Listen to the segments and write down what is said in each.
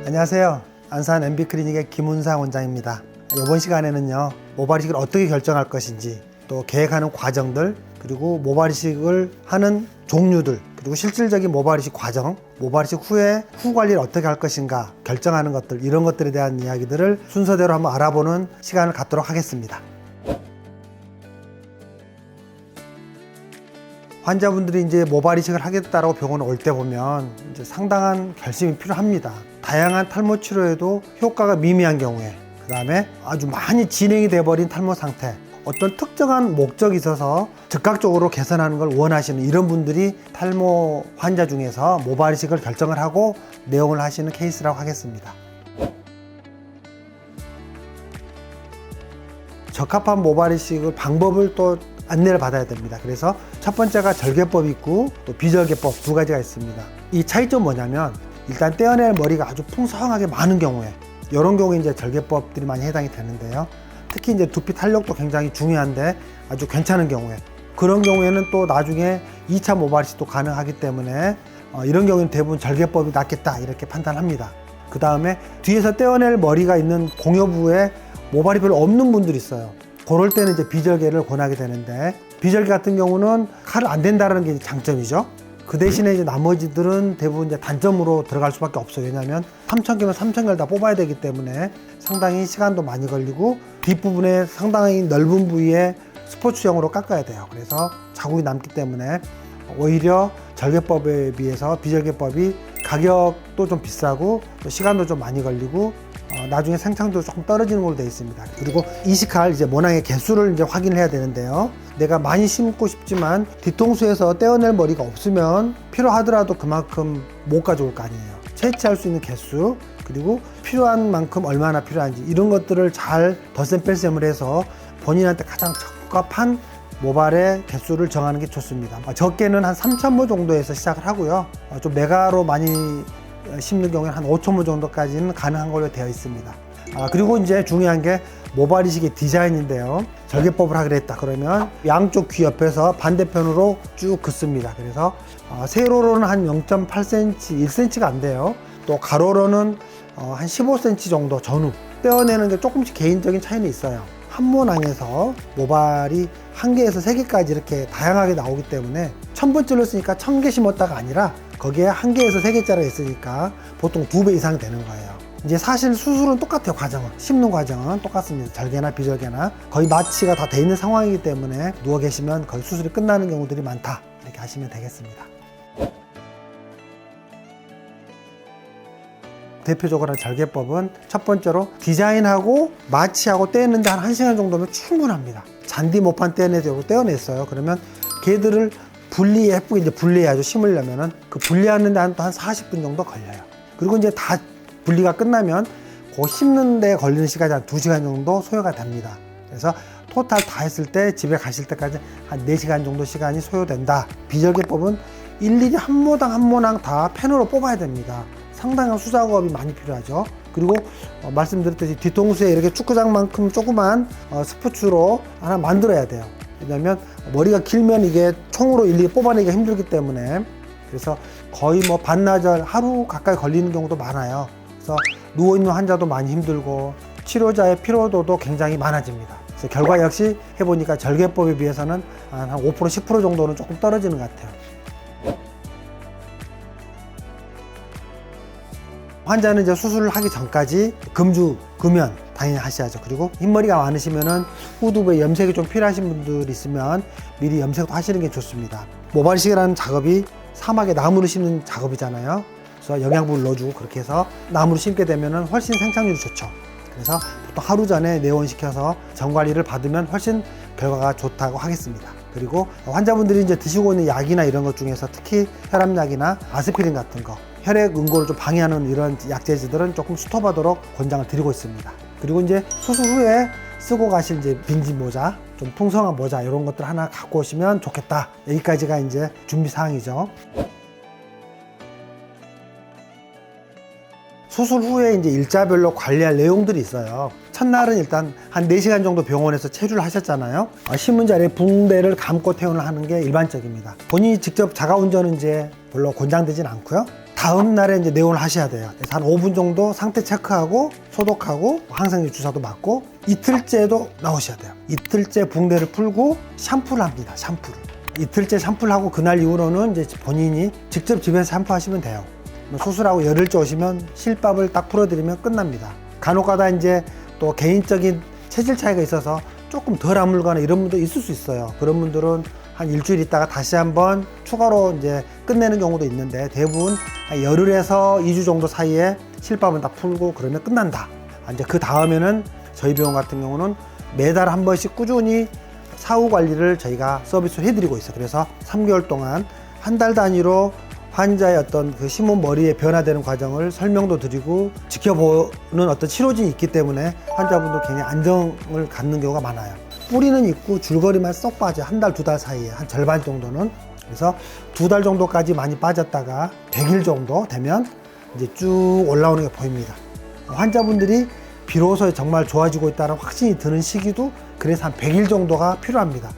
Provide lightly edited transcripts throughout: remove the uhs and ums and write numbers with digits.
안녕하세요. 안산 MB클리닉의 김운상 원장입니다. 이번 시간에는요, 모발 이식을 어떻게 결정할 것인지, 또 계획하는 과정들, 그리고 모발 이식을 하는 종류들, 그리고 실질적인 모발 이식 과정, 모발 이식 후에 후 관리를 어떻게 할 것인가 결정하는 것들, 이런 것들에 대한 이야기들을 순서대로 한번 알아보는 시간을 갖도록 하겠습니다. 환자분들이 이제 모발 이식을 하겠다라고 병원에 올 때 보면 이제 상당한 결심이 필요합니다. 다양한 탈모 치료에도 효과가 미미한 경우에, 그 다음에 아주 많이 진행이 돼버린 탈모 상태, 어떤 특정한 목적이 있어서 즉각적으로 개선하는 걸 원하시는 이런 분들이 탈모 환자 중에서 모발 이식을 결정을 하고 내용을 하시는 케이스라고 하겠습니다. 적합한 모발 이식을 방법을 또 안내를 받아야 됩니다. 그래서 첫 번째가 절개법이 있고 또 비절개법 두 가지가 있습니다. 이 차이점 뭐냐면, 일단 떼어낼 머리가 아주 풍성하게 많은 경우에, 이런 경우에 이제 절개법들이 많이 해당이 되는데요. 특히 이제 두피 탄력도 굉장히 중요한데 아주 괜찮은 경우에, 그런 경우에는 또 나중에 2차 모발 이식도 가능하기 때문에 이런 경우에는 대부분 절개법이 낫겠다 이렇게 판단합니다. 그 다음에 뒤에서 떼어낼 머리가 있는 공여부에 모발이 별로 없는 분들이 있어요. 그럴 때는 이제 비절개를 권하게 되는데, 비절개 같은 경우는 칼을 안 댄다는 게 장점이죠. 그 대신에 이제 나머지들은 대부분 이제 단점으로 들어갈 수밖에 없어요. 왜냐하면 3,000개면 3,000개를 다 뽑아야 되기 때문에 상당히 시간도 많이 걸리고, 뒷부분에 상당히 넓은 부위에 스포츠형으로 깎아야 돼요. 그래서 자국이 남기 때문에 오히려 절개법에 비해서 비절개법이 가격도 좀 비싸고 또 시간도 좀 많이 걸리고 나중에 생창도 조금 떨어지는 걸로 되어 있습니다. 그리고 이식할 이제 모낭의 개수를 이제 확인을 해야 되는데요. 내가 많이 심고 싶지만 뒤통수에서 떼어낼 머리가 없으면 필요하더라도 그만큼 못 가져올 거 아니에요. 채취할 수 있는 개수, 그리고 필요한 만큼 얼마나 필요한지, 이런 것들을 잘 덧셈 뺄셈을 해서 본인한테 가장 적합한 모발의 개수를 정하는 게 좋습니다. 적게는 한 3,000모 정도에서 시작을 하고요. 좀 메가로 많이 심는 경우에는 한 5,000모 정도까지는 가능한 걸로 되어 있습니다. 그리고 이제 중요한 게 모발 이식의 디자인인데요. 절개법을 하기로 했다 그러면 양쪽 귀 옆에서 반대편으로 쭉 긋습니다. 그래서 세로로는 한 0.8cm, 1cm가 안 돼요. 또 가로로는 한 15cm 정도 전후 떼어내는 게 조금씩 개인적인 차이는 있어요. 한 모낭에서 모발이 1개에서 3개까지 이렇게 다양하게 나오기 때문에 1000번째로 쓰니까 1000개 심었다가 아니라 거기에 1개에서 3개짜리가 있으니까 보통 2배 이상 되는 거예요. 이제 사실 수술은 똑같아요. 과정은, 심는 과정은 똑같습니다. 절개나 비절개나 거의 마취가 다 돼 있는 상황이기 때문에 누워 계시면 거의 수술이 끝나는 경우들이 많다, 이렇게 하시면 되겠습니다. 대표적으로 절개법은 첫 번째로 디자인하고 마취하고 떼는데 한 1시간 정도면 충분합니다. 잔디 모판 떼어냈어요. 그러면 걔들을 예쁘게 이제 분리해야죠. 심으려면은 그 분리하는데 한 40분 정도 걸려요. 그리고 이제 다 분리가 끝나면 그 심는데 걸리는 시간이 한 2시간 정도 소요가 됩니다. 그래서 토탈 다 했을 때 집에 가실 때까지 한 4시간 정도 시간이 소요된다. 비절개법은 일일이 한 모당 한 모낭 다 펜으로 뽑아야 됩니다. 상당한 수작업이 많이 필요하죠. 그리고 말씀드렸듯이 뒤통수에 이렇게 축구장만큼 조그만 스포츠로 하나 만들어야 돼요. 왜냐면 머리가 길면 이게 총으로 일일이 뽑아내기가 힘들기 때문에, 그래서 거의 반나절, 하루 가까이 걸리는 경우도 많아요. 그래서 누워있는 환자도 많이 힘들고 치료자의 피로도도 굉장히 많아집니다. 그래서 결과 역시 해보니까 절개법에 비해서는 한 5%, 10% 정도는 조금 떨어지는 것 같아요. 환자는 이제 수술을 하기 전까지 금주, 금연 당연히 하셔야죠. 그리고 흰머리가 많으시면은 후두부에 염색이 좀 필요하신 분들이 있으면 미리 염색도 하시는 게 좋습니다. 모발 이식이라는 작업이 사막에 나무를 심는 작업이잖아요. 그래서 영양분을 넣어주고 그렇게 해서 나무를 심게 되면은 훨씬 생착률이 좋죠. 그래서 보통 하루 전에 내원시켜서 전관리를 받으면 훨씬 결과가 좋다고 하겠습니다. 그리고 환자분들이 이제 드시고 있는 약이나 이런 것 중에서 특히 혈압약이나 아스피린 같은 거, 혈액 응고를 좀 방해하는 이런 약재들은 조금 스톱하도록 권장을 드리고 있습니다. 그리고 이제 수술 후에 쓰고 가실 이제 빈지 모자, 좀 풍성한 모자, 이런 것들 하나 갖고 오시면 좋겠다. 여기까지가 이제 준비 사항이죠. 수술 후에 이제 일자별로 관리할 내용들이 있어요. 첫날은 일단 한 4시간 정도 병원에서 체류를 하셨잖아요. 심은 자리에 붕대를 감고 퇴원을 하는 게 일반적입니다. 본인이 직접 자가 운전은 이제 별로 권장되진 않고요. 다음 날에 이제 내원을 하셔야 돼요. 그래서 한 5분 정도 상태 체크하고 소독하고 항생제 주사도 맞고 이틀째도 나오셔야 돼요. 이틀째 붕대를 풀고 샴푸를 합니다. 샴푸를. 이틀째 샴푸를 하고 그날 이후로는 이제 본인이 직접 집에서 샴푸하시면 돼요. 수술하고 열흘째 오시면 실밥을 딱 풀어드리면 끝납니다. 간혹가다 이제 또 개인적인 체질 차이가 있어서 조금 덜 아물거나 이런 분도 있을 수 있어요. 그런 분들은 한 일주일 있다가 다시 한번 추가로 이제 끝내는 경우도 있는데 대부분 한 열흘에서 2주 정도 사이에 실밥은 다 풀고 그러면 끝난다. 이제 그 다음에는 저희 병원 같은 경우는 매달 한 번씩 꾸준히 사후 관리를 저희가 서비스를 해드리고 있어요. 그래서 3개월 동안 한 달 단위로 환자의 어떤 그 심은 머리에 변화되는 과정을 설명도 드리고 지켜보는 어떤 치료진이 있기 때문에 환자분도 굉장히 안정을 갖는 경우가 많아요. 뿌리는 있고 줄거리만 쏙 빠져요. 한 달, 두 달 사이에 한 절반 정도는. 그래서 2달 정도까지 많이 빠졌다가 100일 정도 되면 이제 쭉 올라오는 게 보입니다. 환자분들이 비로소 정말 좋아지고 있다는 확신이 드는 시기도 그래서 한 100일 정도가 필요합니다.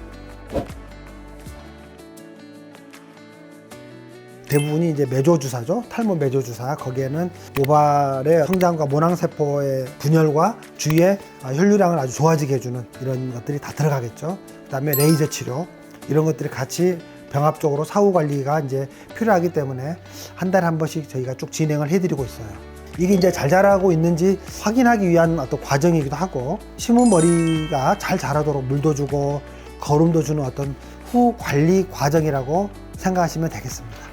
대부분이 이제 매조주사죠. 탈모 매조주사. 거기에는 모발의 성장과 모낭세포의 분열과 주위에 혈류량을 아주 좋아지게 해주는 이런 것들이 다 들어가겠죠. 그 다음에 레이저 치료. 이런 것들이 같이 병합적으로 사후 관리가 이제 필요하기 때문에 한 달에 한 번씩 저희가 쭉 진행을 해드리고 있어요. 이게 이제 잘 자라고 있는지 확인하기 위한 어떤 과정이기도 하고, 심은 머리가 잘 자라도록 물도 주고 거름도 주는 어떤 후 관리 과정이라고 생각하시면 되겠습니다.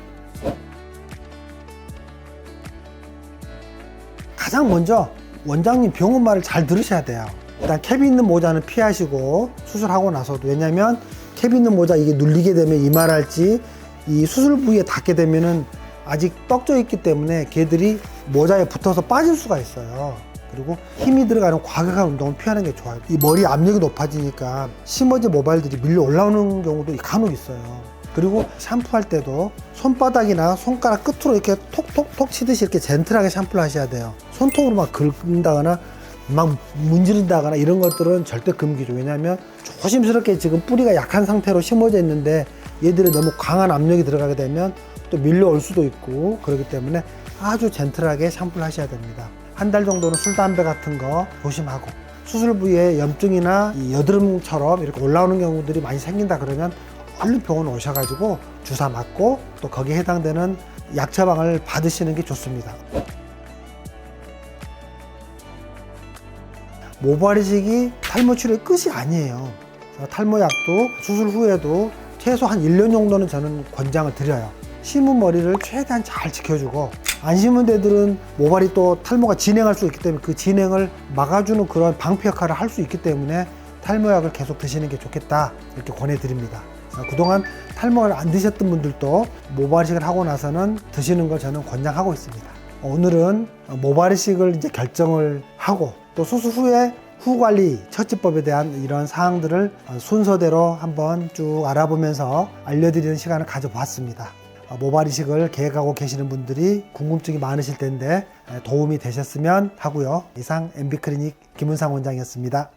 가장 먼저 원장님 병원 말을 잘 들으셔야 돼요. 일단 캡이 있는 모자는 피하시고 수술하고 나서도, 왜냐면 캡이 있는 모자 이게 눌리게 되면 이마랄지 이 수술 부위에 닿게 되면은 아직 떡져 있기 때문에 걔들이 모자에 붙어서 빠질 수가 있어요. 그리고 힘이 들어가는 과격한 운동을 피하는 게 좋아요. 이 머리 압력이 높아지니까 심어진 모발들이 밀려 올라오는 경우도 간혹 있어요. 그리고 샴푸할 때도 손바닥이나 손가락 끝으로 이렇게 톡톡톡 치듯이 이렇게 젠틀하게 샴푸를 하셔야 돼요. 손톱으로 막 긁는다거나 막 문지른다거나 이런 것들은 절대 금기죠. 왜냐하면 조심스럽게 지금 뿌리가 약한 상태로 심어져 있는데 얘들이 너무 강한 압력이 들어가게 되면 또 밀려올 수도 있고, 그렇기 때문에 아주 젠틀하게 샴푸를 하셔야 됩니다. 한 달 정도는 술, 담배 같은 거 조심하고, 수술 부위에 염증이나 이 여드름처럼 이렇게 올라오는 경우들이 많이 생긴다 그러면 얼른 병원 오셔가지고 주사 맞고 또 거기에 해당되는 약 처방을 받으시는 게 좋습니다. 모발 이식이 탈모 치료의 끝이 아니에요. 탈모약도 수술 후에도 최소 한 1년 정도는 저는 권장을 드려요. 심은 머리를 최대한 잘 지켜주고, 안 심은 데들은 모발이 또 탈모가 진행할 수 있기 때문에 그 진행을 막아주는 그런 방패 역할을 할 수 있기 때문에 탈모약을 계속 드시는 게 좋겠다, 이렇게 권해드립니다. 그동안 탈모를 안 드셨던 분들도 모발 이식을 하고 나서는 드시는 걸 저는 권장하고 있습니다. 오늘은 모발 이식을 이제 결정을 하고 또 수술 후에 후 관리 처치법에 대한 이런 사항들을 순서대로 한번 쭉 알아보면서 알려드리는 시간을 가져봤습니다. 모발 이식을 계획하고 계시는 분들이 궁금증이 많으실 텐데 도움이 되셨으면 하고요. 이상 MB클리닉 김은상 원장이었습니다.